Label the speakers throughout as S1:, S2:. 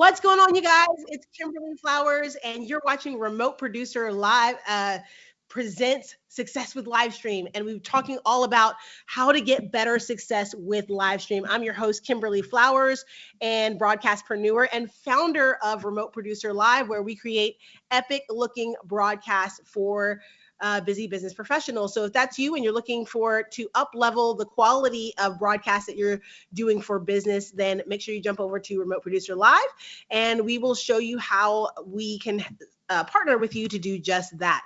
S1: What's going on, you guys? It's Kimberly Flowers, and you're watching Remote Producer Live presents Success with Livestream. And we're talking all about how to get better success with Livestream. I'm your host, Kimberly Flowers, and broadcastpreneur and founder of Remote Producer Live, where we create epic looking broadcasts for busy business professionals. So if that's you and you're looking for to up level the quality of broadcast that you're doing for business, then make sure you jump over to Remote Producer Live, and we will show you how we can partner with you to do just that.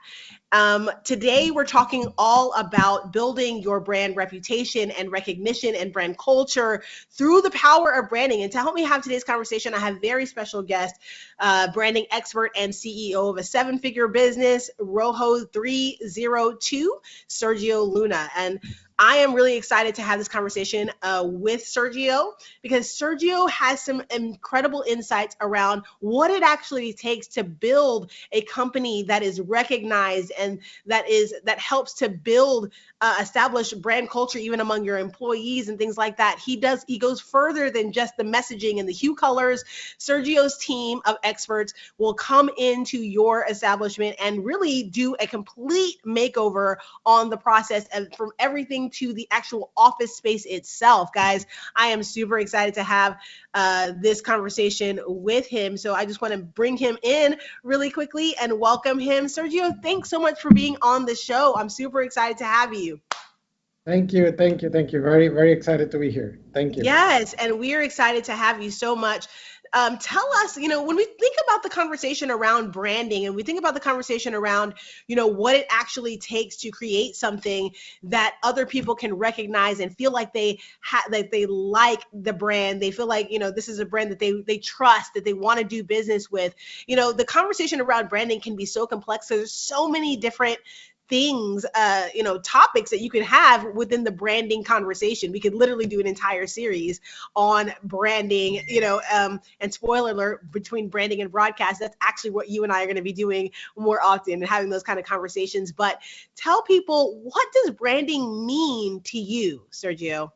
S1: Today, we're talking all about building your brand reputation and recognition and brand culture through the power of branding. And to help me have today's conversation, I have very special guest, branding expert and CEO of a seven-figure business, Rojo 302, Sergio Luna. And I am really excited to have this conversation with Sergio, because Sergio has some incredible insights around what it actually takes to build a company that is recognized and that helps to build establish brand culture even among your employees and things like that. He goes further than just the messaging and the hue colors. Sergio's team of experts will come into your establishment and really do a complete makeover on the process, and from everything to the actual office space itself. Guys, I am super excited to have this conversation with him. So I just want to bring him in really quickly and welcome him. Sergio, thanks so much for being on the show. I'm super excited to have you.
S2: Thank you. Very, very excited to be here. Thank you.
S1: Yes, and we are excited to have you so much. Tell us, when we think about the conversation around branding and we think about the conversation around, what it actually takes to create something that other people can recognize and feel like they like the brand. They feel like, this is a brand that they trust, that they want to do business with. The conversation around branding can be so complex. So there's so many different things, topics that you could have within the branding conversation. We could literally do an entire series on branding, and spoiler alert, between branding and broadcast, that's actually what you and I are going to be doing more often and having those kind of conversations. But tell people, what does branding mean to you, Sergio?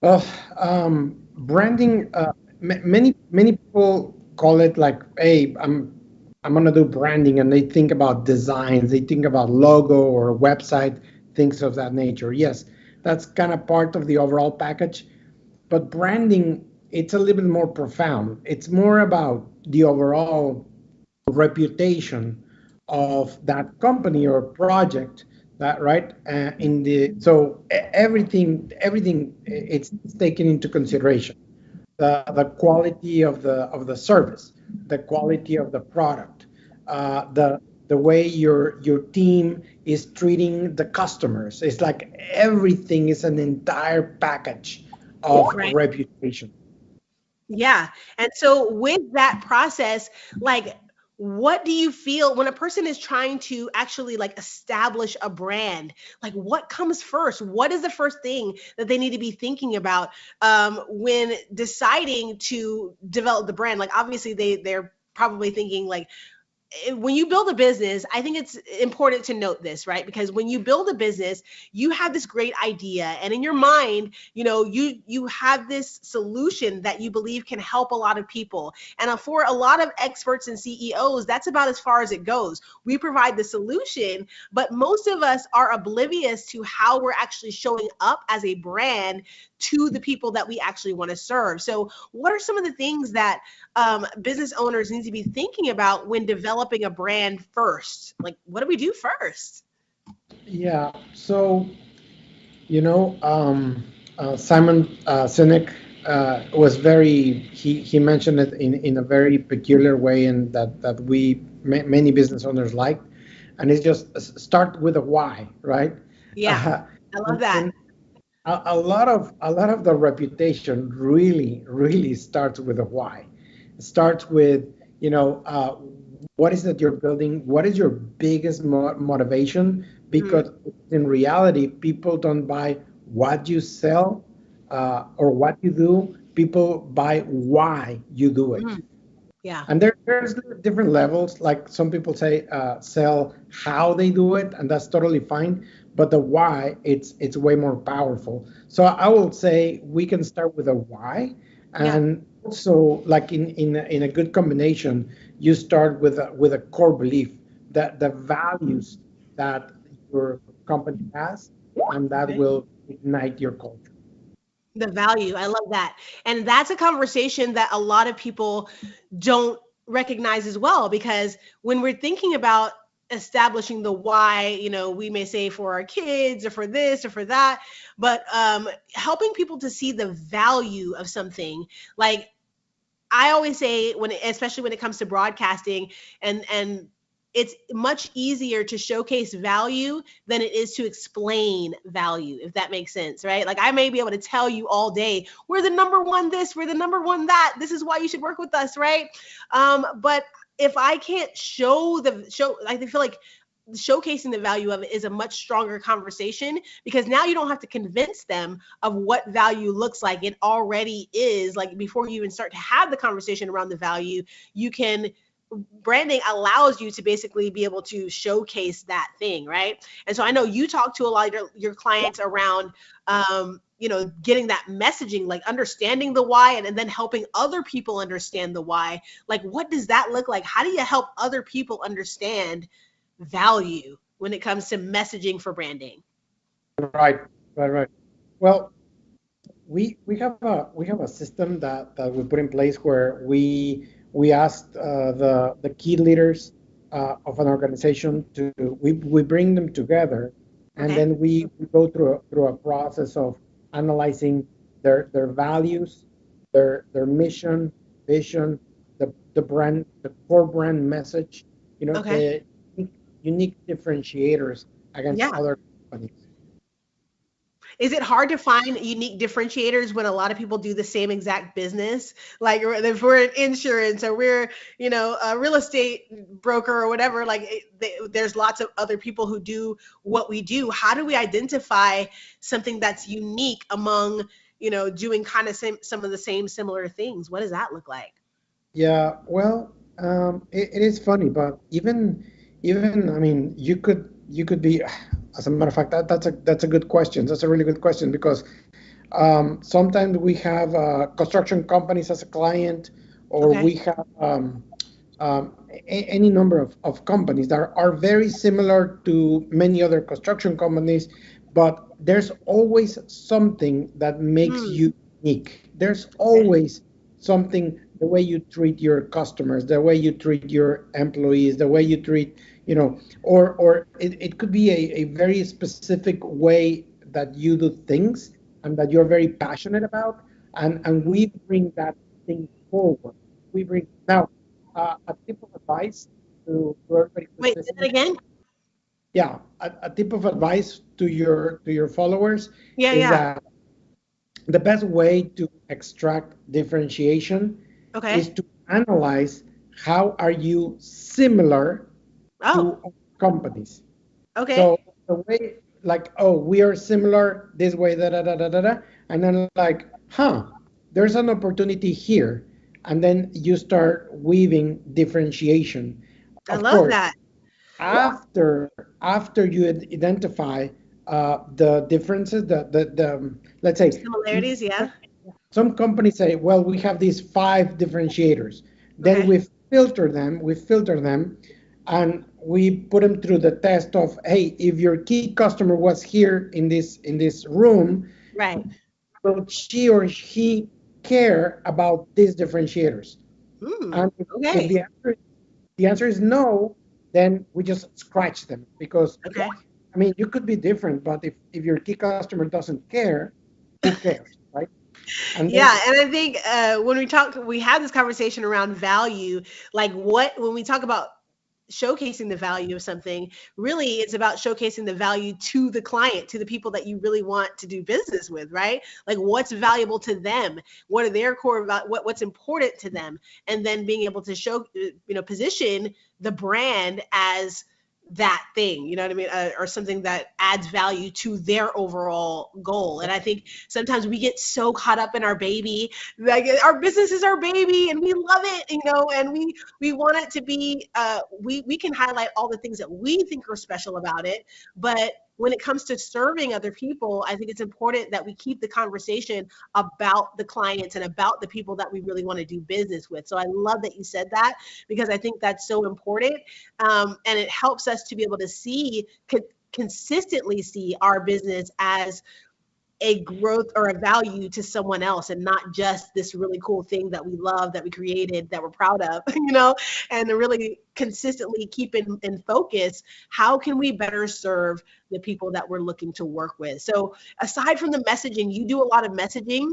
S2: Well, branding, many people call it like, hey, I'm gonna do branding, and they think about designs, they think about logo or website, things of that nature. Yes, that's kind of part of the overall package, but branding, it's a little bit more profound. It's more about the overall reputation of that company or project. That right? Everything it's taken into consideration. The quality of the service, the quality of the product, the way your team is treating the customers. It's like everything is an entire package of
S1: Right.
S2: reputation.
S1: Yeah. And so with that process, like, what do you feel when a person is trying to actually like establish a brand? Like, what comes first? What is the first thing that they need to be thinking about when deciding to develop the brand? Like, obviously they're probably thinking like, when you build a business, I think it's important to note this, right? Because when you build a business, you have this great idea, and in your mind, you have this solution that you believe can help a lot of people. And for a lot of experts and CEOs, that's about as far as it goes. We provide the solution, but most of us are oblivious to how we're actually showing up as a brand to the people that we actually want to serve. So what are some of the things that business owners need to be thinking about when developing a brand first? Like, what do we do first?
S2: Yeah. So Simon Sinek was he mentioned it in a very peculiar way, and that many business owners like, and it's just start with a why, right?
S1: Yeah, I love
S2: And,
S1: that.
S2: and a lot of the reputation really starts with a why. It starts with what is it you're building? What is your biggest motivation?
S1: Mm,
S2: Because in reality, people don't buy what you sell or what you do. People buy why you do it.
S1: mm, yeah.
S2: And there's different levels. Like some people say, sell how they do it, and that's totally fine. But the why, it's way more powerful. So I will say we can start with a why,
S1: Yeah.
S2: and also, like in a good combination, you start with a core belief that the values that your company has, and that
S1: Okay.
S2: will ignite your culture.
S1: The value. I love that. And that's a conversation that a lot of people don't recognize as well, because when we're thinking about establishing the why, we may say for our kids or for this or for that, but helping people to see the value of something. Like I always say, especially when it comes to broadcasting, and it's much easier to showcase value than it is to explain value, if that makes sense, right? Like I may be able to tell you all day, we're the number one this, we're the number one that, this is why you should work with us, right? But if I can't show, I feel like showcasing the value of it is a much stronger conversation, because now you don't have to convince them of what value looks like. It already is, like, before you even start to have the conversation around the value, you can branding allows you to basically be able to showcase that thing, right? And so I know you talk to a lot of your clients around getting that messaging, like understanding the why, and then helping other people understand the why. Like what does that look like? How do you help other people understand value when it comes to messaging for branding?
S2: Right, right, right. Well, we have a system that we put in place where we asked the key leaders of an organization to we bring them together, and
S1: Okay.
S2: then we go through a process of analyzing their values, their mission, vision, the brand, the core brand message,
S1: Okay.
S2: the unique differentiators against
S1: Yeah.
S2: other companies.
S1: Is it hard to find unique differentiators when a lot of people do the same exact business? Like if we're in insurance or we're, a real estate broker or whatever, like there's lots of other people who do what we do. How do we identify something that's unique among, doing kind of some of the same similar things? What does that look like?
S2: Yeah, well, it is funny, but even I mean, you could be, as a matter of fact, that's a good question. That's a really good question because sometimes we have construction companies as a client, or
S1: Okay.
S2: we have any number of companies that are very similar to many other construction companies, but there's always something that makes
S1: Hmm.
S2: you unique. There's
S1: Okay.
S2: always something, the way you treat your customers, the way you treat your employees, the way you treat, or it could be a very specific way that you do things and that you're very passionate about, and we bring that thing forward. We bring now a tip of advice to everybody who's
S1: Wait, say that
S2: listening.
S1: again?
S2: Yeah, a tip of advice to your followers
S1: Yeah,
S2: is
S1: yeah.
S2: that the best way to extract differentiation
S1: Okay.
S2: is to analyze how are you similar
S1: Oh,
S2: to companies.
S1: okay.
S2: So the way, like, oh, we are similar this way, da da da da da da, and then like, there's an opportunity here, and then you start weaving differentiation.
S1: I
S2: Of
S1: love
S2: course,
S1: that.
S2: after you identify the differences, let's say
S1: Similarities, yeah.
S2: some companies say, well, we have these five differentiators. Then
S1: Okay.
S2: we filter them, and we put them through the test of, hey, if your key customer was here in this room,
S1: Right.
S2: will she or he care about these differentiators?
S1: Hmm.
S2: And if
S1: Okay.
S2: the answer is no, then we just scratch them because,
S1: Okay.
S2: I mean, you could be different, but if your key customer doesn't care, who cares, right? And then
S1: Yeah, and I think when we had this conversation around value, like when we talk about showcasing the value of something, really it's about showcasing the value to the client, to the people that you really want to do business with, right? Like what's valuable to them, what are their what's important to them, and then being able to position the brand as that thing, you know what I mean, or something that adds value to their overall goal. And I think sometimes we get so caught up in our baby, like our business is our baby and we love it, and we want it to be we can highlight all the things that we think are special about it, but when it comes to serving other people, I think it's important that we keep the conversation about the clients and about the people that we really want to do business with. So I love that you said that, because I think that's so important. And it helps us to be able to consistently see our business as a growth or a value to someone else, and not just this really cool thing that we love, that we created, that we're proud of, and to really consistently keep in focus, how can we better serve the people that we're looking to work with? So aside from the messaging, you do a lot of messaging,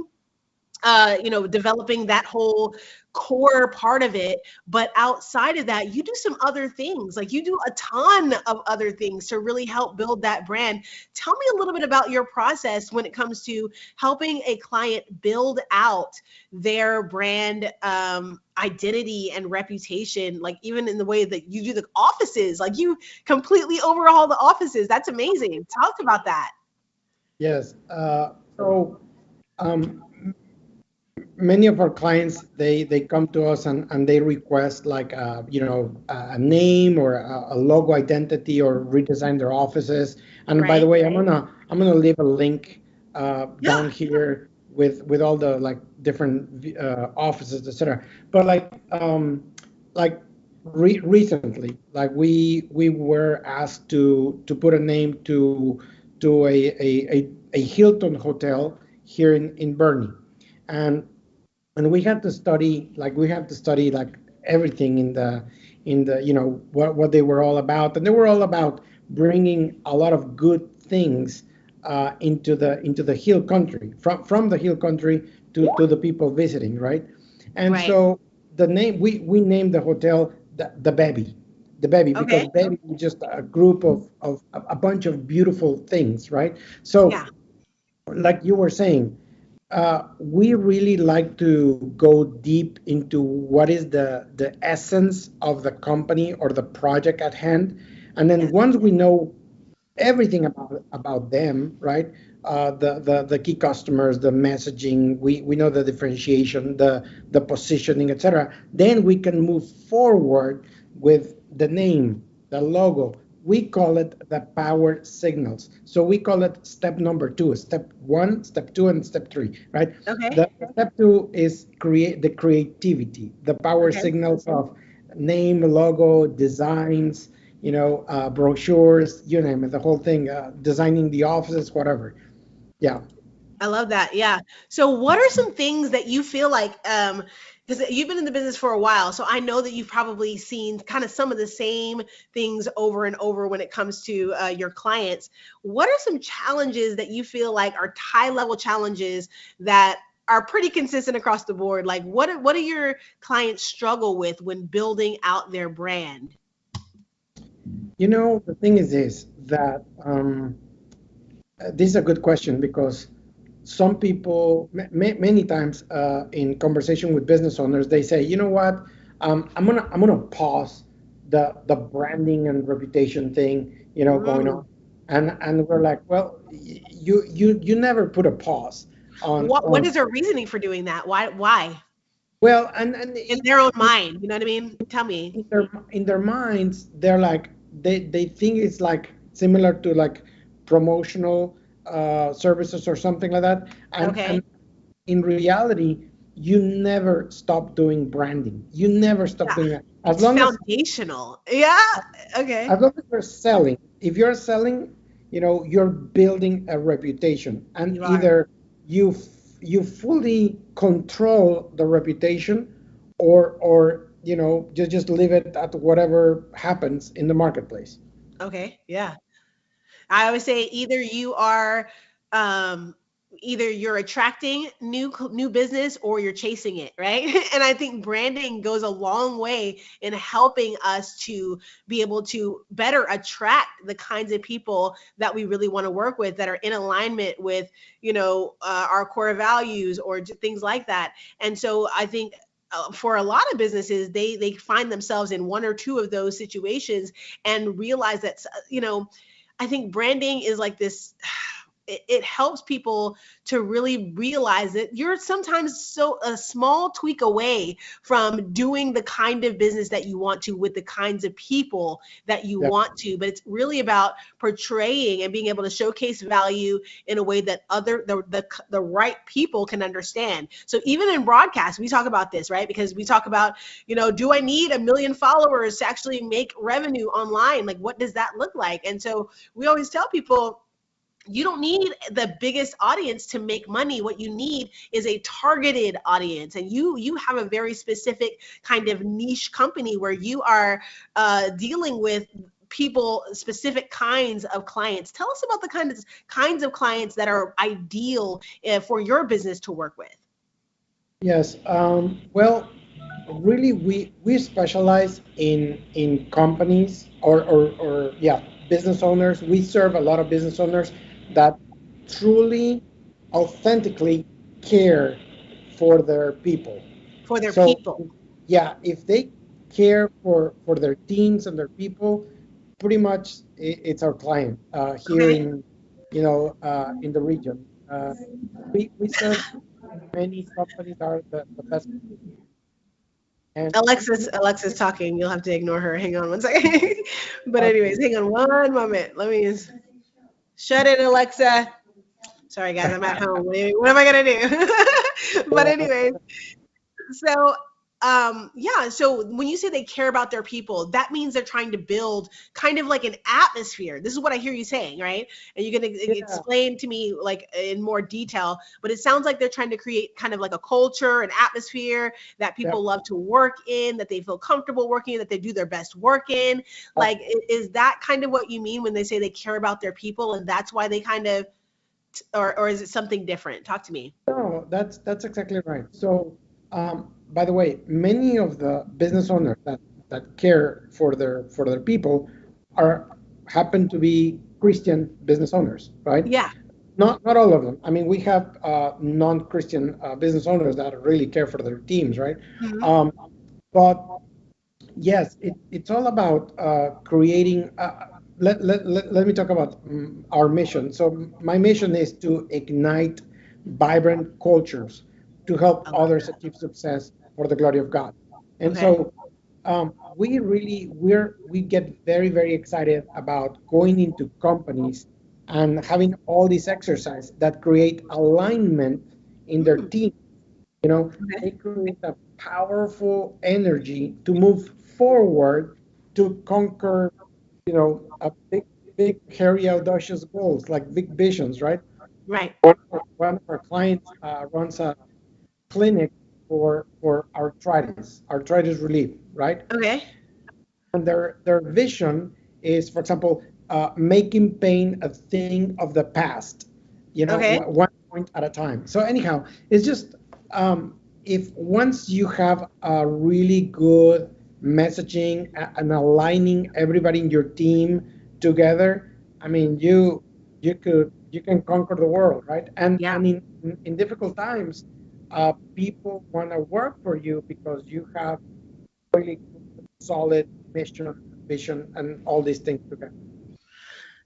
S1: developing that whole core part of it. But outside of that, you do some other things. Like, you do a ton of other things to really help build that brand. Tell me a little bit about your process when it comes to helping a client build out their brand identity and reputation, like even in the way that you do the offices, like you completely overhaul the offices. That's amazing. Talk about that.
S2: Yes. So um, many of our clients, they come to us and they request like a name or a logo identity, or redesign their offices. And by the
S1: Right.
S2: way, I'm gonna leave a link
S1: Yeah.
S2: down here with all the like different offices, etc. But like recently, like we were asked to put a name to a Hilton hotel here in Bernie. And we had to study, like everything in the what they were all about. And they were all about bringing a lot of good things into the hill country, from the hill country to the people visiting, right? And
S1: Right.
S2: so the name, we named the hotel the baby, because
S1: Okay.
S2: baby is just a group of a bunch of beautiful things, right? So
S1: Yeah.
S2: like you were saying, we really like to go deep into what is the essence of the company or the project at hand. And then
S1: Yeah.
S2: once we know everything about them, right? The key customers, the messaging, we know the differentiation, the positioning, etc. Then we can move forward with the name, the logo. We call it the power signals. So we call it step number two, step one, step two, and step three, right?
S1: Okay.
S2: The step two is create the creativity, the power
S1: Okay.
S2: signals of name, logo, designs, brochures, you name it, the whole thing, designing the offices, whatever. Yeah.
S1: I love that. Yeah. So what are some things that you feel like, because you've been in the business for a while, so I know that you've probably seen kind of some of the same things over and over when it comes to your clients. What are some challenges that you feel like are high level challenges that are pretty consistent across the board? Like, what do your clients struggle with when building out their brand?
S2: The thing is this, that this is a good question, because some people, many times in conversation with business owners, they say, you know what, I'm gonna pause the branding and reputation thing, going
S1: Mm.
S2: on. And we're like, well, you never put a pause
S1: What
S2: on
S1: is their reasoning for doing that? Why?
S2: well, and
S1: In their own mind, you know what I mean? Tell me.
S2: in their minds, they're like, they think it's like similar to like promotional services or something like that. And
S1: Okay.
S2: in reality, you never stop doing branding. You never stop
S1: Yeah.
S2: doing it, as
S1: It's
S2: long as
S1: foundational. Yeah. Okay.
S2: as long as you're selling. If you're selling, you're building a reputation, and
S1: You are.
S2: either you you fully control the reputation, or just leave it at whatever happens in the marketplace.
S1: Okay. Yeah. I always say um either you're attracting new business or you're chasing it, right? And I think branding goes a long way in helping us to be able to better attract the kinds of people that we really want to work with, that are in alignment with, our core values, or things like that. And so I think for a lot of businesses, they find themselves in one or two of those situations, and realize that, I think branding is like this. it helps people to really realize that you're sometimes so a small tweak away from doing the kind of business that you want to with the kinds of people that you
S2: Yeah.
S1: want to. But it's really about portraying and being able to showcase value in a way that the right people can understand. So even in broadcast, we talk about this, right? Because we talk about, do I need 1 million followers to actually make revenue online? Like, what does that look like? And so we always tell people, you don't need the biggest audience to make money. What you need is a targeted audience, and you have a very specific kind of niche company where you are dealing with people, specific kinds of clients. Tell us about the kinds of clients that are ideal for your business to work with.
S2: Yes. Well, really, we specialize in companies or yeah, business owners. We serve a lot of business owners that truly, authentically care for their people.
S1: For their
S2: So
S1: people.
S2: yeah, if they care for their teams and their people, pretty much it's our client here
S1: Okay.
S2: in the region. We serve many companies are the best and
S1: Alexa's talking. You'll have to ignore her. Hang on one second. But anyways,
S2: okay.
S1: hang on one moment. Let me just shut it, Alexa. Sorry guys, I'm at home. What am I gonna do? But
S2: Yeah,
S1: anyways, so yeah, so when you say they care about their people, that means they're trying to build kind of like an atmosphere. This is what I hear you saying, right? And you're going to
S2: yeah,
S1: explain to me like in more detail, but it sounds like they're trying to create kind of like a culture, an atmosphere that
S2: yeah,
S1: people love to work in, that they feel comfortable working in, that they do their best work in.
S2: yeah.
S1: Like, is that kind of what you mean when they say they care about their people, and that's why they kind of, or is it something different? Talk to me.
S2: No, that's exactly right. So, by the way, many of the business owners that care for their people are happen to be Christian business owners, right?
S1: Yeah.
S2: Not all of them. I mean, we have non-Christian business owners that really care for their teams, right?
S1: Mhm.
S2: Um, but yes, it's all about creating. Let me talk about our mission. So my mission is to ignite vibrant cultures to help
S1: I love
S2: others
S1: that.
S2: achieve success for the glory of God. And
S1: Okay.
S2: so we get very very excited about going into companies and having all these exercises that create alignment in their
S1: Mm,
S2: team. They
S1: okay.
S2: create a powerful energy to move forward to conquer, a big, hairy, audacious goals, like big visions, right?
S1: Right.
S2: One of our clients runs a clinic for arthritis relief, right?
S1: Okay.
S2: And their vision is, for example, making pain a thing of the past,
S1: Okay.
S2: one point at a time. So anyhow, it's just if once you have a really good messaging and aligning everybody in your team together, I mean, you can conquer the world, right? And
S1: Yeah.
S2: and in difficult times, people want to work for you because you have really solid mission, vision, and all these things together.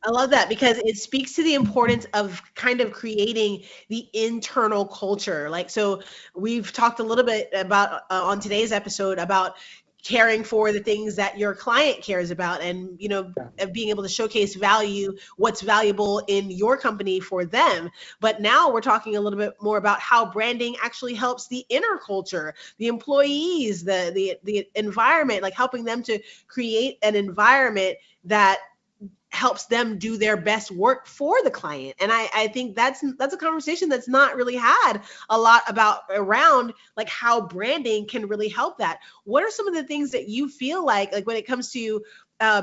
S1: I love that because it speaks to the importance of kind of creating the internal culture. Like, so we've talked a little bit about on today's episode about caring for the things that your client cares about, and
S2: Yeah,
S1: of being able to showcase value, what's valuable in your company for them. But now we're talking a little bit more about how branding actually helps the inner culture, the employees, the environment, like helping them to create an environment that helps them do their best work for the client. And I think that's a conversation that's not really had a lot about around like how branding can really help that. What are some of the things that you feel like when it comes to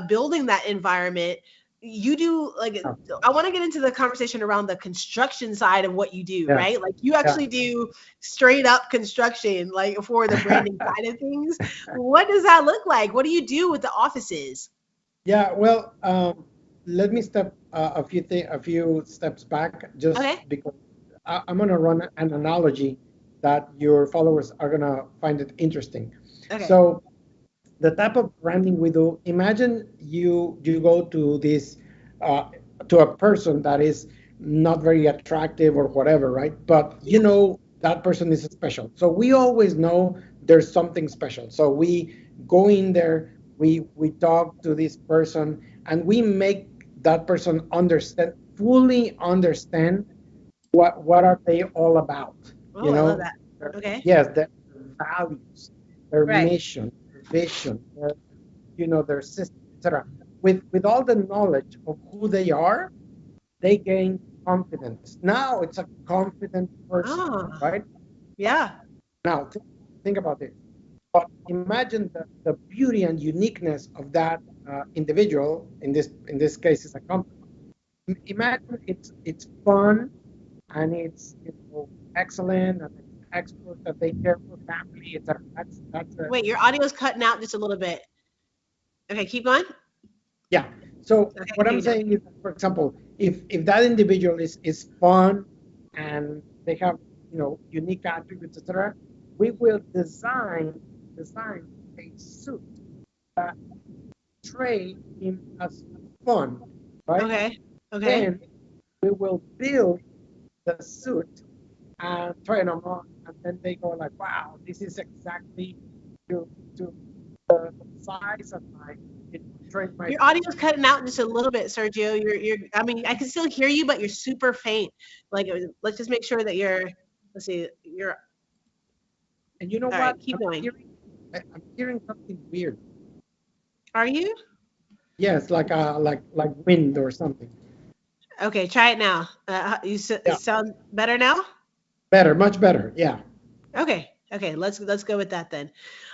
S1: building that environment you do? Like,
S2: yeah,
S1: I want to get into the conversation around the construction side of what you do,
S2: yeah.
S1: right? Like, you
S2: Yeah.
S1: actually do straight up construction, like for the branding side of things. What does that look like? What do you do with the offices?
S2: Yeah, well, let me step a few steps back, just
S1: Okay.
S2: because I'm gonna run an analogy that your followers are gonna find it interesting.
S1: Okay.
S2: So the type of branding we do, imagine you go uh, to a person that is not very attractive or whatever, right? But you
S1: Yeah.
S2: know that person is special. So we always know there's something special. So we go in there, we talk to this person, and we make that person understand, fully understand what are they all about.
S1: Oh,
S2: You
S1: I love
S2: know,
S1: that. Okay.
S2: yes, their values, their
S1: Right.
S2: mission, their vision, their, you know, their system, etc. With all the knowledge of who they are, they gain confidence. Now it's a confident person,
S1: Oh,
S2: right?
S1: yeah.
S2: Now think about this. But imagine the beauty and uniqueness of that individual. In this case, is a company. Imagine it's fun and it's, you know, excellent and it's expert that they care for family, etc. That's a,
S1: Wait, your audio's cutting out just a little bit. Okay, keep going.
S2: yeah. So
S1: Okay, I
S2: what
S1: can hear
S2: I'm
S1: you now.
S2: saying is, for example, if that individual is fun and they have, you know, unique attributes, etc., we will design a suit that portray him as fun, right?
S1: Okay. Okay.
S2: Then we will build the suit and try them on, and then they go like, "Wow, this is exactly to to the size of my, it portrays my
S1: Your audio's cutting out just a little bit, Sergio. I mean, I can still hear you, but you're super faint. Like, let's just make sure that let's see,
S2: And you know
S1: all right,
S2: what?
S1: keep going.
S2: I'm hearing something weird.
S1: Are you?
S2: Yes, like like wind or something.
S1: Okay, try it now.
S2: Yeah,
S1: Sound better now?
S2: better, much better. Yeah.
S1: Okay. Okay, let's go with that then.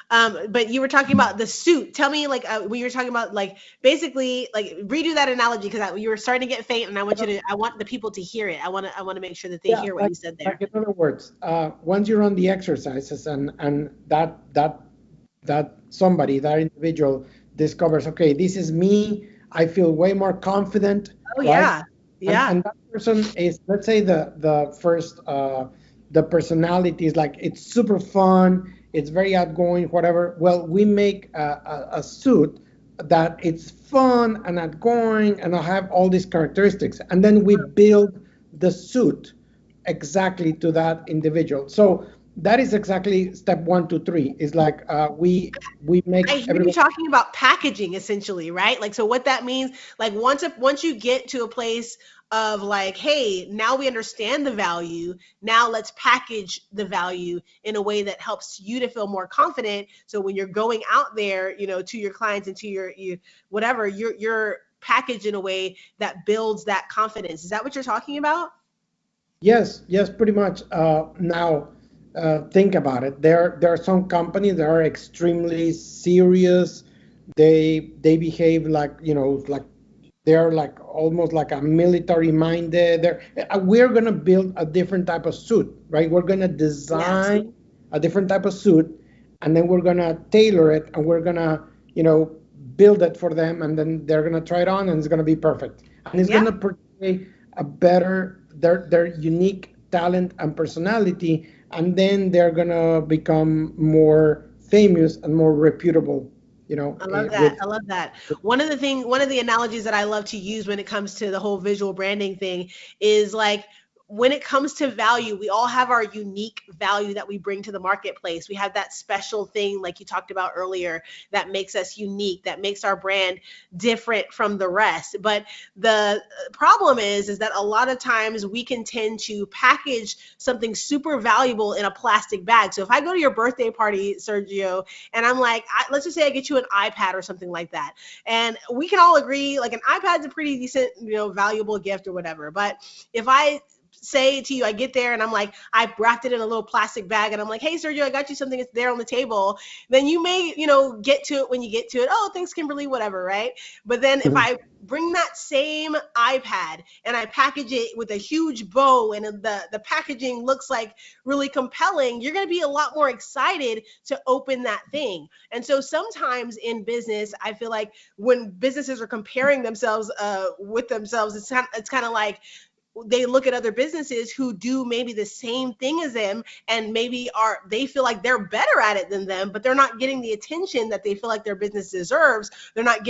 S1: But you were talking about the suit. Tell me, like, when you were talking about, like, basically, like, redo that analogy because you were starting to get faint, and I want the people to hear it. I want to make sure that they
S2: Yeah,
S1: hear what you said
S2: like
S1: there.
S2: in other words, once you run the exercises and that somebody, that individual discovers, okay, this is me. I feel way more confident,
S1: Oh
S2: right?
S1: yeah, yeah,
S2: And that person is, let's say the first the personality is like it's super fun, it's very outgoing, whatever. Well, we make a suit that it's fun and outgoing and I have all these characteristics, and then we build the suit exactly to that individual. So that is exactly step 1, 2, 3. Is like we make
S1: I hear you
S2: everybody.
S1: talking about packaging essentially, right? Like, so what that means, like, once you get to a place of like, hey, now we understand the value. Now let's package the value in a way that helps you to feel more confident. So when you're going out there, to your clients and to you whatever, you're packaged in a way that builds that confidence. Is that what you're talking about?
S2: Yes, yes, pretty much. Now, think about it. There are some companies that are extremely serious. They behave like, you know, like they're like almost like a military minded. We're gonna build a different type of suit, right? We're gonna
S1: Yes.
S2: design a different type of suit, and then we're gonna tailor it, and we're gonna, you know, build it for them, and then they're gonna try it on, and it's gonna be perfect, and it's
S1: Yeah.
S2: gonna portray a better their unique talent and personality, and then they're gonna become more famous and more reputable, you know,
S1: I love that.
S2: with.
S1: I love that. One of the analogies that I love to use when it comes to the whole visual branding thing is like when it comes to value, we all have our unique value that we bring to the marketplace. We have that special thing, like you talked about earlier, that makes us unique, that makes our brand different from the rest. But the problem is that a lot of times we can tend to package something super valuable in a plastic bag. So if I go to your birthday party, Sergio, and I'm like, let's just say I get you an iPad or something like that. And we can all agree, like, an iPad's a pretty decent, valuable gift or whatever. But if I say to you, I get there and I'm like, I wrapped it in a little plastic bag and I'm like, hey, Sergio, I got you something. It's there on the table. Then you may, get to it when you get to it. Oh, thanks, Kimberly, whatever, right? But then if I bring that same iPad and I package it with a huge bow and the packaging looks like really compelling, you're going to be a lot more excited to open that thing. And so sometimes in business, I feel like when businesses are comparing themselves with themselves, it's kind of like they look at other businesses who do maybe the same thing as them, and maybe they feel like they're better at it than them, but they're not getting the attention that they feel like their business deserves. They're not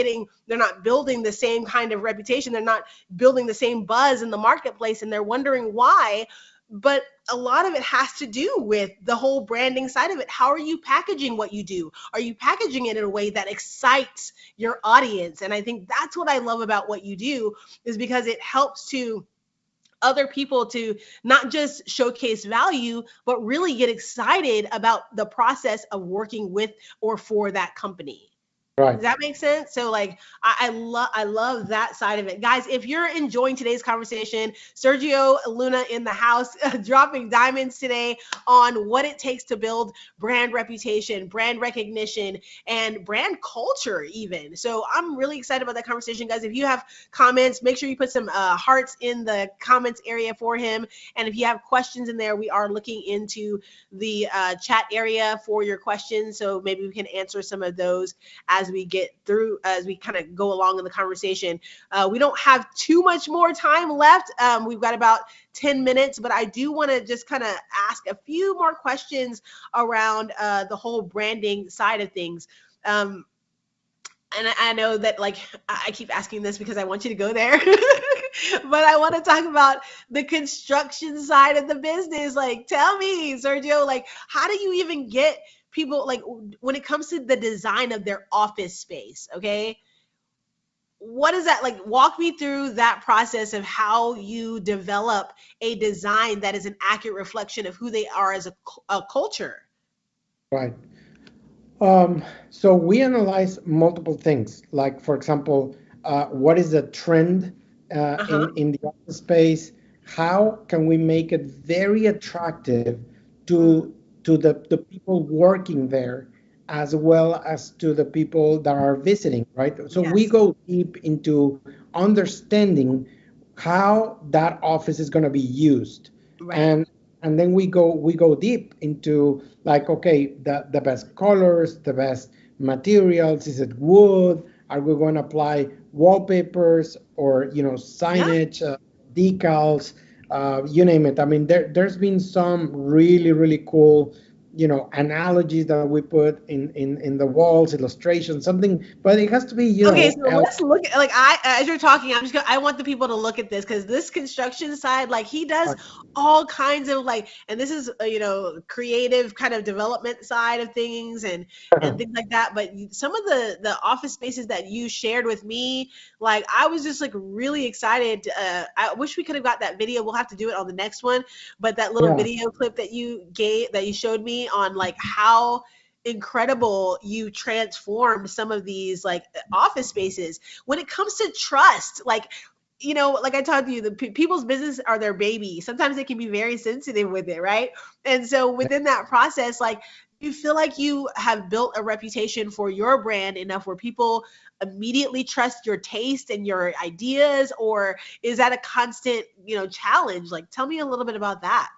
S1: building the same kind of reputation. They're not building the same buzz in the marketplace, and they're wondering why. But a lot of it has to do with the whole branding side of it. How are you packaging what you do? Are you packaging it in a way that excites your audience? And I think that's what I love about what you do, is because it helps to other people to not just showcase value, but really get excited about the process of working with or for that company.
S2: Right.
S1: Does that make sense? So like I love that side of it. Guys, if you're enjoying today's conversation, Sergio Luna in the house dropping diamonds today on what it takes to build brand reputation, brand recognition, and brand culture even. So I'm really excited about that conversation, guys. If you have comments, make sure you put some hearts in the comments area for him. And if you have questions in there, we are looking into the chat area for your questions. So maybe we can answer some of those as we get through, as we kind of go along in the conversation. We don't have too much more time left. We've got about 10 minutes, but I do want to just kind of ask a few more questions around the whole branding side of things. And I know that like I keep asking this because I want you to go there, but I want to talk about the construction side of the business. Like, tell me, Sergio, like, how do you even get people, like, when it comes to the design of their office space? Okay, what is that like? Walk me through that process of how you develop a design that is an accurate reflection of who they are as a culture.
S2: Right. So we analyze multiple things, like for example, what is the trend
S1: Uh huh.
S2: in the office space? How can we make it very attractive
S1: Mm,
S2: to the people working there, as well as to the people that are visiting, right? So we
S1: yes.
S2: go deep into understanding how that office is going to be used,
S1: Right.
S2: and then we go deep into, like, okay, the best colors, the best materials. Is it wood? Are we going to apply wallpapers, or
S1: Yeah.
S2: signage, decals, you name it? I mean, there's been some really really cool analogies that we put in the walls, illustrations, something, but it has to be
S1: Okay, so let's look at, like, as you're talking, I want the people to look at this, because this construction side, like, he does all kinds of, like, and this is creative kind of development side of things, and things like that. But some of the office spaces that you shared with me, like, I was just like really excited. I wish we could have got that video. We'll have to do it on the next one. But that little
S2: Yeah.
S1: video clip that you showed me on, like, how incredible you transformed some of these, like, office spaces. When it comes to trust, like, like I told you, the people's business are their baby. Sometimes they can be very sensitive with it, right? And so within that process, like, you feel like you have built a reputation for your brand enough where people immediately trust your taste and your ideas, or is that a constant, challenge? Like, tell me a little bit about that.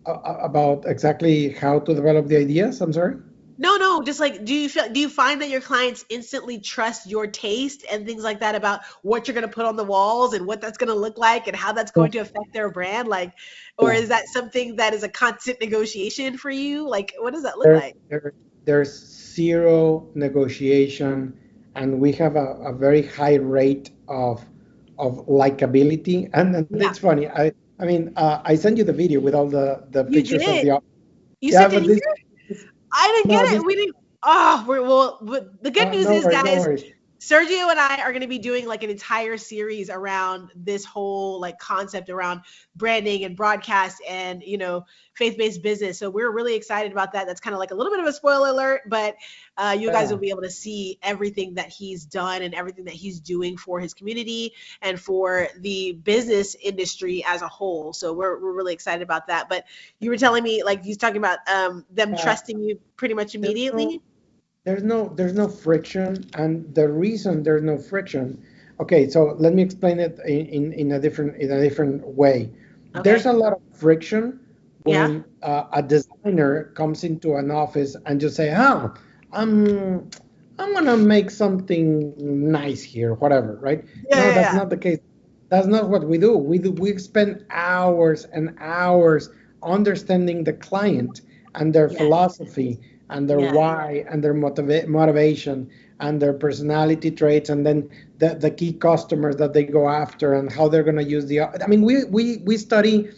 S2: About exactly how to develop the ideas. I'm sorry.
S1: No, no, just like, do you find that your clients instantly trust your taste and things like that about what you're going to put on the walls and what that's going to look like and how that's
S2: Yeah.
S1: going to affect their brand? Like, or
S2: Yeah.
S1: is that something that is a constant negotiation for you? Like, what does that look
S2: There,
S1: like?
S2: there, there's zero negotiation, and we have a very high rate of likability. And
S1: Yeah,
S2: it's funny. I mean, I sent you the video with all the
S1: you
S2: pictures of
S1: did.
S2: the.
S1: You
S2: Yeah,
S1: sent it
S2: but
S1: here? I didn't get
S2: no,
S1: it. We didn't. Oh, well, but the good news
S2: no
S1: is,
S2: worries, no
S1: guys,
S2: worries.
S1: Sergio and I are going to be doing like an entire series around this whole like concept around branding and broadcast and faith-based business. So we're really excited about that. That's kind of like a little bit of a spoiler alert, but you guys will
S2: Yeah.
S1: be able to see everything that he's done and everything that he's doing for his community and for the business industry as a whole. So we're really excited about that. But you were telling me, like, he's talking about them
S2: Uh,
S1: trusting you pretty much
S2: there's no
S1: immediately.
S2: there's no friction, and the reason there's no friction. Okay, so let me explain it in a different way. There's
S1: Okay.
S2: a lot of friction
S1: Yeah.
S2: when a designer comes into an office and just say, "Oh, I'm gonna make something nice here, whatever," right?
S1: Yeah,
S2: No,
S1: yeah,
S2: that's
S1: yeah.
S2: not the case. That's not what we do. We spend hours and hours understanding the client and their
S1: Yeah.
S2: philosophy and their
S1: Yeah.
S2: why and their motivation and their personality traits, and then the key customers that they go after and how they're going to use the. I mean, we study,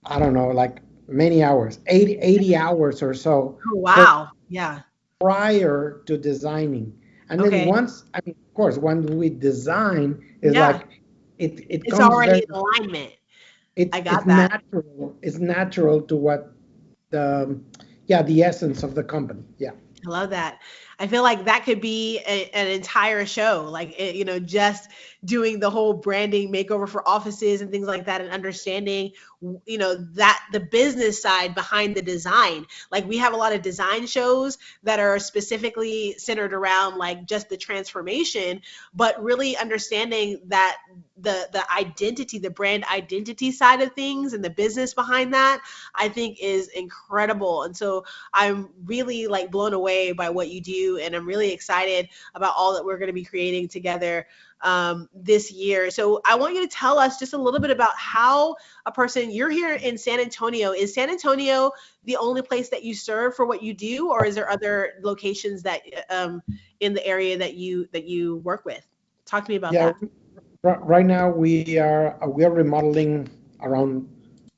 S2: I don't know, like many hours, 80 hours or so
S1: Oh, wow. Yeah.
S2: prior to designing. And then
S1: Okay.
S2: once, I mean, of course, once we design, is
S1: Yeah.
S2: like it
S1: It's
S2: comes
S1: already
S2: very,
S1: in alignment. I
S2: it's
S1: got that.
S2: natural. It's natural to what the, yeah, the essence of the company. Yeah.
S1: I love that. I feel like that could be an entire show, like just doing the whole branding makeover for offices and things like that, and understanding, that the business side behind the design. Like we have a lot of design shows that are specifically centered around like just the transformation, but really understanding that the identity, the brand identity side of things, and the business behind that, I think is incredible. And so I'm really like blown away by what you do, and I'm really excited about all that we're going to be creating together this year. So I want you to tell us just a little bit about how a person. You're here in San Antonio. Is San Antonio the only place that you serve for what you do, or is there other locations that in the area that you work with? Talk to me about
S2: Yeah.
S1: that.
S2: Right now we are remodeling around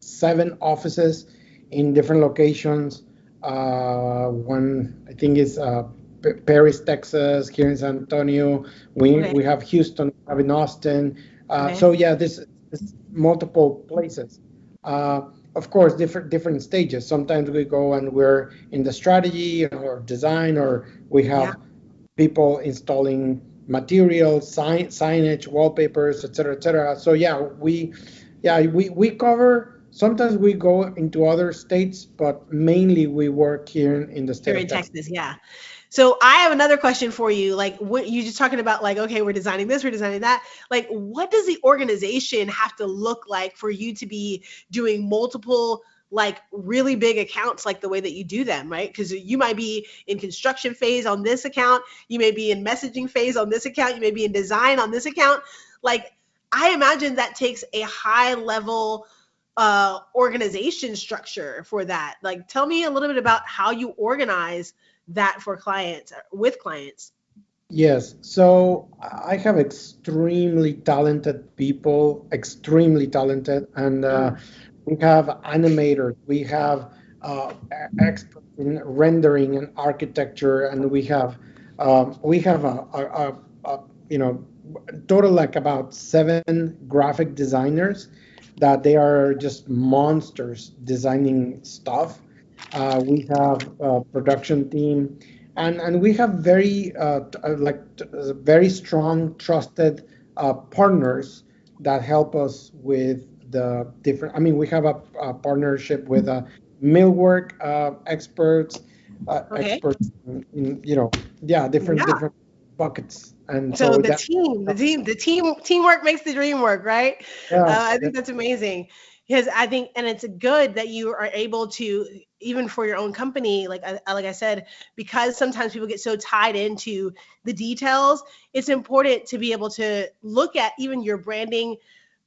S2: 7 offices in different locations. One I think is Paris, Texas, here in San Antonio. We
S1: Okay.
S2: we have Houston, we have in Austin.
S1: Okay.
S2: So yeah, this multiple places. Uh, of course, different stages. Sometimes we go and we're in the strategy or design, or we
S1: Yeah.
S2: have people installing materials, signage, wallpapers, etc., etc. So yeah, we cover. Sometimes we go into other states, but mainly we work here in the state
S1: Here
S2: of
S1: in
S2: Texas.
S1: Texas, yeah. So I have another question for you. Like, what you just talking about? Like, okay, we're designing this, we're designing that. Like, what does the organization have to look like for you to be doing multiple, like, really big accounts, like the way that you do them, right? Because you might be in construction phase on this account, you may be in messaging phase on this account, you may be in design on this account. Like, I imagine that takes a high level organization structure for that. Like, tell me a little bit about how you organize that for clients, with clients.
S2: Yes, so I have extremely talented people, extremely talented, and
S1: Mm,
S2: we have animators, we have experts in rendering and architecture, and we have a total like about 7 graphic designers that they are just monsters designing stuff. We have a production team, and we have very strong, trusted partners that help us with the different. I mean, we have a partnership with millwork
S1: okay.
S2: experts in, yeah,
S1: Yeah.
S2: different buckets, and
S1: So
S2: so
S1: the
S2: that.
S1: team, teamwork makes the dream work, right?
S2: Yeah,
S1: I think that's amazing, because I think, and it's good that you are able to, even for your own company, like I said, because sometimes people get so tied into the details. It's important to be able to look at even your branding,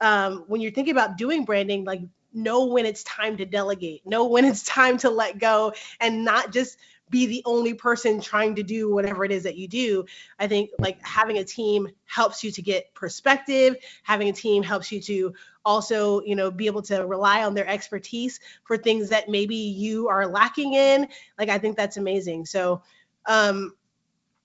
S1: when you're thinking about doing branding, like know when it's time to delegate, know when it's time to let go, and not just be the only person trying to do whatever it is that you do. I think like having a team helps you to get perspective. Having a team helps you to also, be able to rely on their expertise for things that maybe you are lacking in. Like, I think that's amazing. So, um,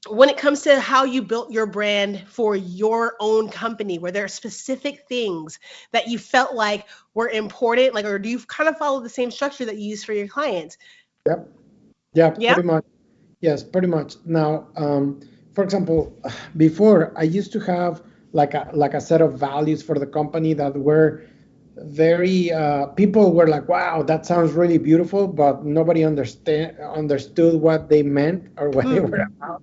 S1: when it comes to how you built your brand for your own company, were there specific things that you felt like were important? Like, or do you kind of follow the same structure that you use for your clients?
S2: yep, yeah,
S1: Yeah.
S2: pretty much. Yes, pretty much. Now, for example, before I used to have like a set of values for the company that were very people were like, wow, that sounds really beautiful, but nobody understood what they meant or what they were
S1: Mm,
S2: about.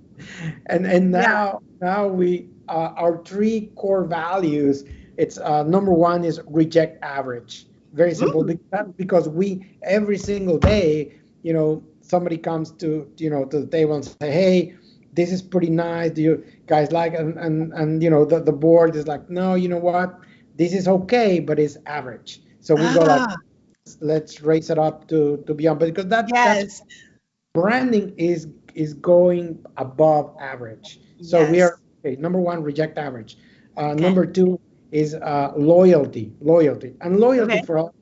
S2: And
S1: yeah.
S2: now we our 3 core values. It's number one is reject average. Very simple,
S1: Mm,
S2: because we every single day, somebody comes to the table and say, hey, this is pretty nice. Do you guys like? And the board is like, no, you know what? this is okay, but it's average. So we go like,
S1: Ah,
S2: let's raise it up to beyond, because that's
S1: yes,
S2: branding is going above average. So we
S1: yes.
S2: are, okay, number one, reject average.
S1: Okay,
S2: Number two is loyalty, and loyalty
S1: okay,
S2: for us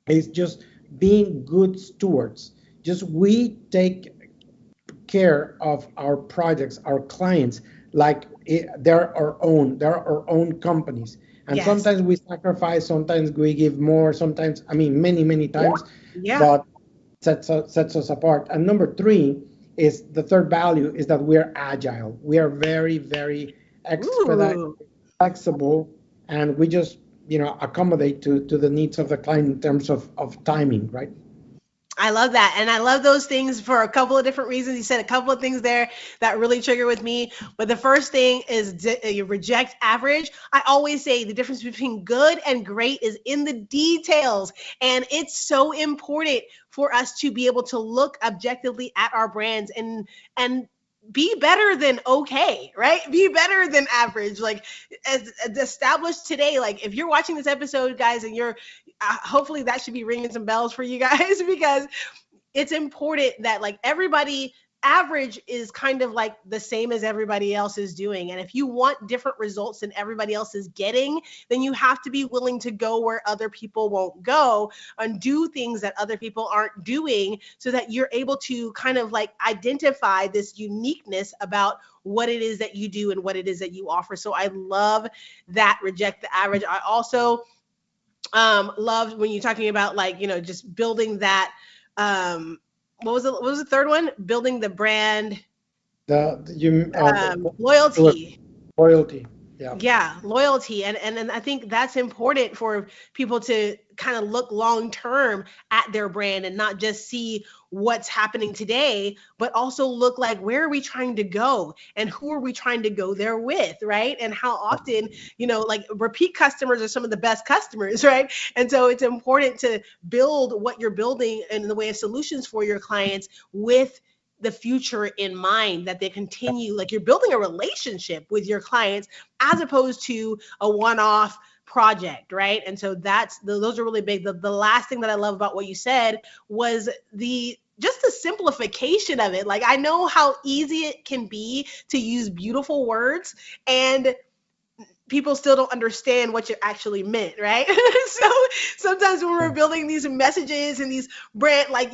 S2: is just being good stewards. Just we take care of our projects, our clients, like they're our own companies. And
S1: yes.
S2: sometimes we sacrifice, sometimes we give more, sometimes, I mean, many times,
S1: Yeah.
S2: but sets us apart. And number three is the third value is that we're agile. We are very expedite,
S1: Ooh.
S2: flexible, and we just accommodate to the needs of the client in terms of timing, right?
S1: I love that. And I love those things for a couple of different reasons. You said a couple of things there that really trigger with me. But the first thing is you reject average. I always say the difference between good and great is in the details. And it's so important for us to be able to look objectively at our brands and be better than okay, right? Be better than average. Like as established today, like if you're watching this episode, guys, and you're hopefully that should be ringing some bells for you guys because it's important that like everybody average is kind of like the same as everybody else is doing. And if you want different results than everybody else is getting, then you have to be willing to go where other people won't go and do things that other people aren't doing so that you're able to kind of like identify this uniqueness about what it is that you do and what it is that you offer. So I love that reject the average. I also loved when you're talking about like just building that what was the third one, building the brand
S2: The you
S1: loyalty.
S2: loyalty. Yeah.
S1: Yeah, loyalty. And I think that's important for people to kind of look long term at their brand and not just see what's happening today, but also look like where are we trying to go and who are we trying to go there with, right? And how often, like repeat customers are some of the best customers, right? And so it's important to build what you're building in the way of solutions for your clients with the future in mind, that they continue, like you're building a relationship with your clients as opposed to a one-off project, right? And so those are really big. The last thing that I love about what you said was the just the simplification of it. Like I know how easy it can be to use beautiful words and people still don't understand what you actually meant, right? So sometimes when we're building these messages and these brand, like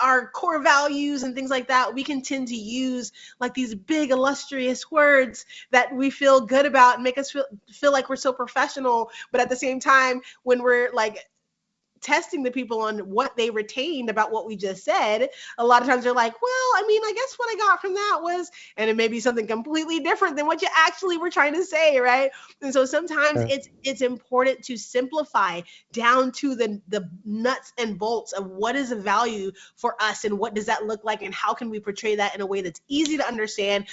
S1: our core values and things like that, we can tend to use like these big illustrious words that we feel good about and make us feel like we're so professional. But at the same time, when we're like testing the people on what they retained about what we just said, a lot of times they're like, well, I mean, I guess what I got from that was, and it may be something completely different than what you actually were trying to say, right? And so sometimes it's important to simplify down to the nuts and bolts of what is a value for us and what does that look like and how can we portray that in a way that's easy to understand,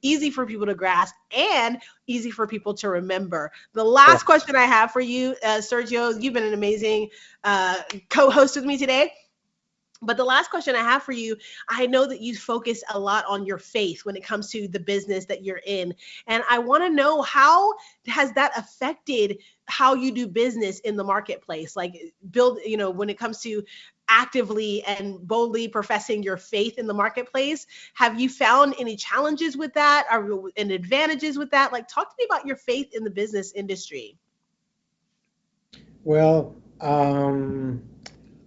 S1: easy for people to grasp, and easy for people to remember. The last question I have for you, Sergio, you've been an amazing co-host with me today. But the last question I have for you, I know that you focus a lot on your faith when it comes to the business that you're in. And I want to know, how has that affected how you do business in the marketplace? Like when it comes to actively and boldly professing your faith in the marketplace, have you found any challenges with that or any advantages with that? Like talk to me about your faith in the business industry.
S2: Well,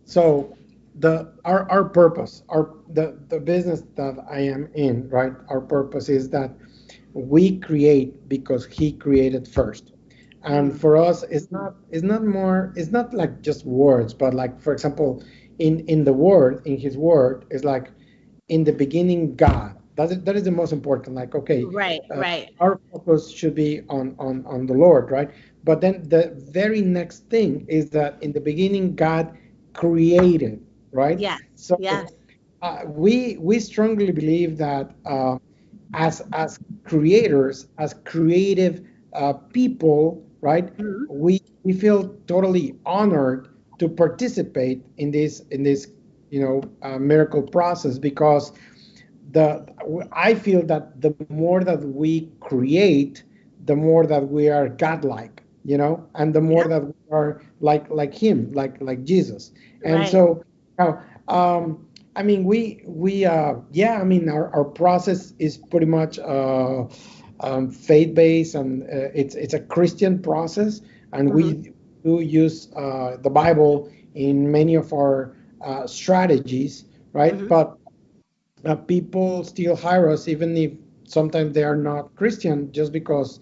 S2: so our purpose, the business that I am in, right? Our purpose is that we create because he created first. And
S1: Mm,
S2: for us, it's not like just words, but like, for example, in the word, in his word, is like, in the beginning, God. That is the most important. Like, okay,
S1: right, right.
S2: our focus should be on the Lord, right? But then the very next thing is that in the beginning, God created, right?
S1: Yes,
S2: So
S1: yes.
S2: we strongly believe that as creators, as creative people, right?
S1: Mhm.
S2: We feel totally honored to participate in this miracle process, because the I feel that the more that we create, the more that we are godlike. and the more
S1: Yeah.
S2: that we are like him, like Jesus. And
S1: Right.
S2: so now, I mean, yeah, I mean, our process is pretty much faith-based, and it's a Christian process, and
S1: Hmm.
S2: we do use the Bible in many of our strategies, right?
S1: Hmm.
S2: But people still hire us, even if sometimes they are not Christian, just because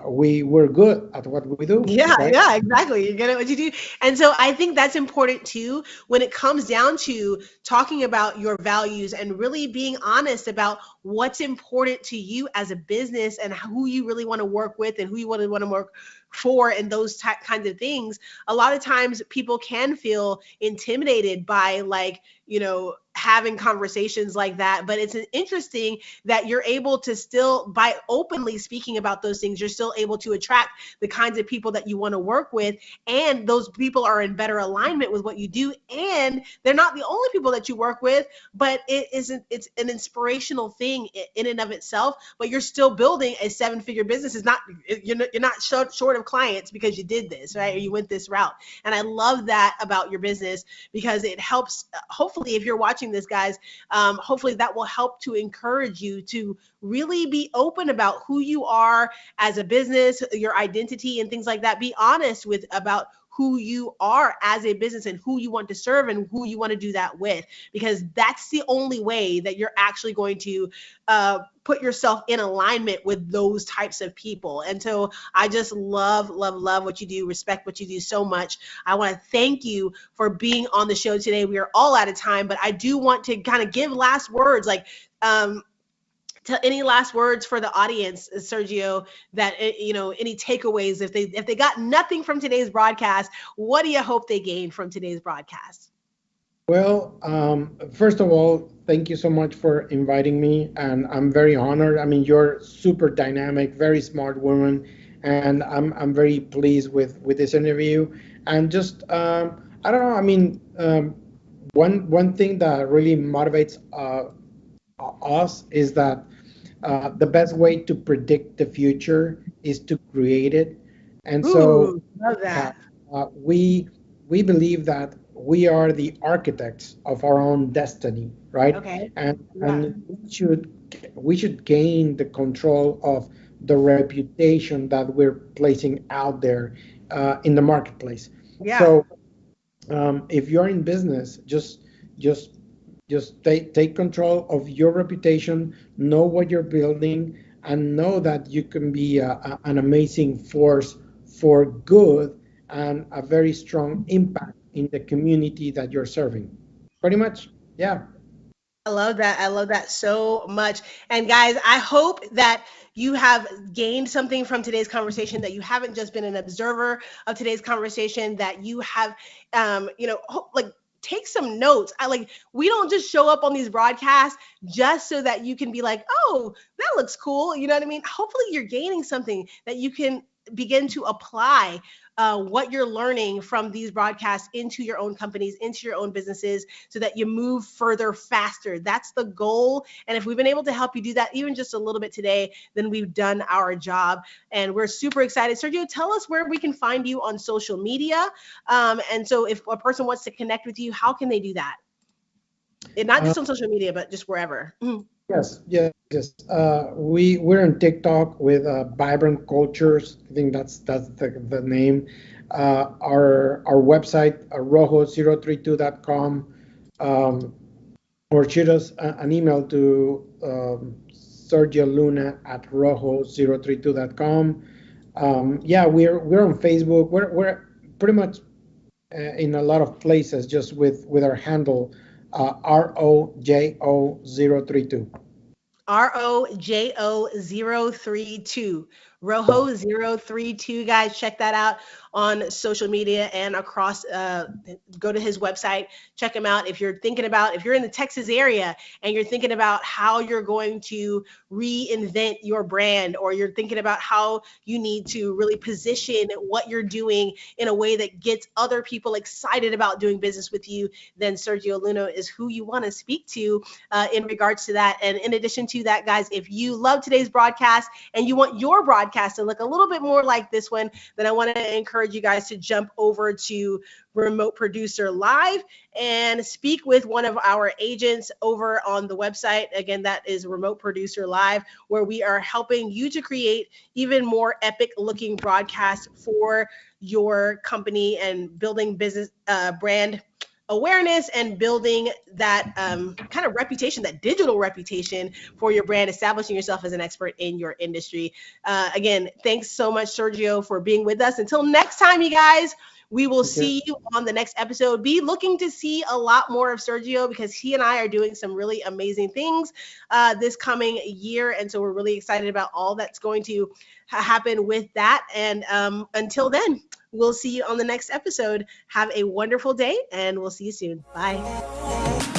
S2: we're good at what we do,
S1: Yeah,
S2: right?
S1: yeah, exactly. You're good at what you do. And so I think that's important too when it comes down to talking about your values and really being honest about what's important to you as a business and who you really want to work with and who you want to work for and those kinds of things. A lot of times people can feel intimidated by having conversations like that, but it's interesting that you're able to still, by openly speaking about those things, you're still able to attract the kinds of people that you want to work with, and those people are in better alignment with what you do, and they're not the only people that you work with, but it's an inspirational thing in and of itself. But you're still building a seven-figure business. It's not, you're not short of clients because you did this, right, or you went this route. And I love that about your business, because it helps, hopefully if you're watching this, guys, hopefully that will help to encourage you to really be open about who you are as a business, your identity and things like that. Be honest with about who you are as a business and who you want to serve and who you want to do that with, because that's the only way that you're actually going to put yourself in alignment with those types of people. And so I just love, love, love what you do, respect what you do so much. I want to thank you for being on the show today. We are all out of time, but I do want to kind of give last words, like, any last words for the audience, Sergio, that any takeaways, if they got nothing from today's broadcast, what do you hope they gained from today's broadcast?
S2: Well, first of all, thank you so much for inviting me, and I'm very honored. I mean, you're super dynamic, very smart woman, and I'm very pleased with this interview. And just I don't know. I mean, one thing that really motivates us is that the best way to predict the future is to create it. And so,
S1: Ooh, love
S2: yeah,
S1: that.
S2: we believe that we are the architects of our own destiny, right?
S1: Okay. Yeah.
S2: And we should gain the control of the reputation that we're placing out there in the marketplace.
S1: Yeah.
S2: So if you're in business, just just take control of your reputation, know what you're building, and know that you can be an amazing force for good and a very strong impact in the community that you're serving. Pretty much, yeah.
S1: I love that. I love that so much. And guys, I hope that you have gained something from today's conversation, that you haven't just been an observer of today's conversation, that you have, like, take some notes. We don't just show up on these broadcasts just so that you can be like, oh, that looks cool. You know what I mean? Hopefully you're gaining something that you can begin to apply what you're learning from these broadcasts into your own companies, into your own businesses, so that you move further faster. That's the goal. And if we've been able to help you do that, even just a little bit today, then we've done our job. And we're super excited. Sergio, tell us where we can find you on social media. And so if a person wants to connect with you, how can they do that? And not
S2: Uh,
S1: just on social media, but just wherever. Mhm.
S2: yes, yes, yes. We're on TikTok with Vibrant Cultures. I think that's the name. Our website, rojo032.com. Um, or shoot us an email to sergioluna at rojo032.com. Yeah, we're on Facebook. We're pretty much in a lot of places just with our handle ROJO032.
S1: ROJO032. Rojo032, guys. Check that out on social media and across. Go to his website, check him out. If you're in the Texas area and you're thinking about how you're going to reinvent your brand, or you're thinking about how you need to really position what you're doing in a way that gets other people excited about doing business with you, then Sergio Luna is who you want to speak to in regards to that. And in addition to that, guys, if you love today's broadcast and you want your broadcast podcast to look a little bit more like this one, then I want to encourage you guys to jump over to Remote Producer Live and speak with one of our agents over on the website. Again, that is Remote Producer Live, where we are helping you to create even more epic looking broadcasts for your company and building business brand awareness and building that kind of reputation, that digital reputation for your brand, establishing yourself as an expert in your industry. Again, thanks so much, Sergio, for being with us. Until next time, you guys, we will see you on the next episode. Be looking to see a lot more of Sergio because he and I are doing some really amazing things this coming year. And so we're really excited about all that's going to happen with that. And until then, we'll see you on the next episode. Have a wonderful day and we'll see you soon. Bye.